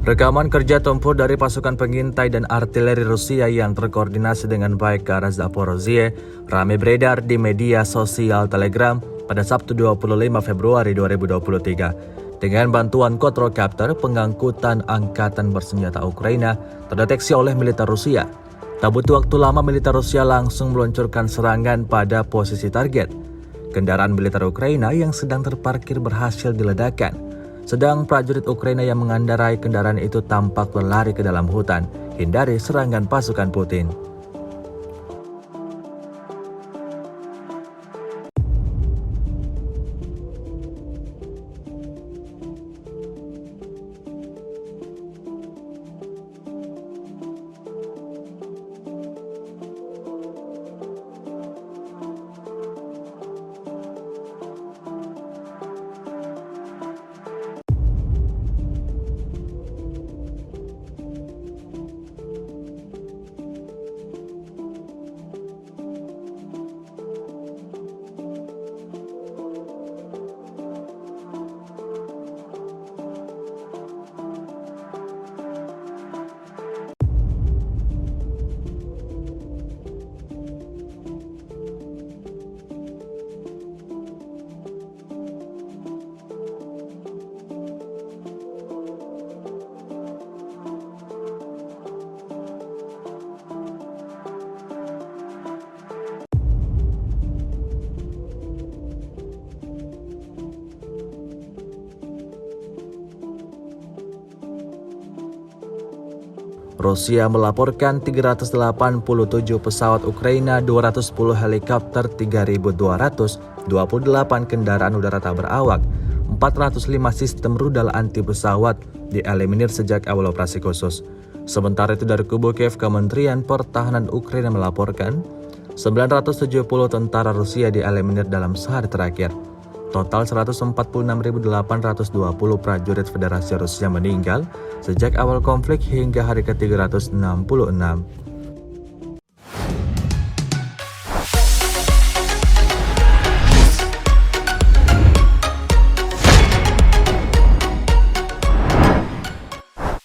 Rekaman kerja tempur dari pasukan pengintai dan artileri Rusia yang terkoordinasi dengan baik ke arah Zaporozhye ramai beredar di media sosial Telegram pada Sabtu 25 Februari 2023. Dengan bantuan quadrocopter, pengangkutan angkatan bersenjata Ukraina terdeteksi oleh militer Rusia. Tak butuh waktu lama, militer Rusia langsung meluncurkan serangan pada posisi target. Kendaraan militer Ukraina yang sedang terparkir berhasil diledakkan. Sedang prajurit Ukraina yang mengendarai kendaraan itu tampak berlari ke dalam hutan, hindari serangan pasukan Putin. Rusia melaporkan 387 pesawat Ukraina, 210 helikopter, 3.228 kendaraan udara tak berawak, 405 sistem rudal anti pesawat dieliminir sejak awal operasi khusus. Sementara itu dari kubu Kiev, Kementerian Pertahanan Ukraina melaporkan 970 tentara Rusia dieliminir dalam sehari terakhir. Total 146.820 prajurit Federasi Rusia meninggal sejak awal konflik hingga hari ke-366.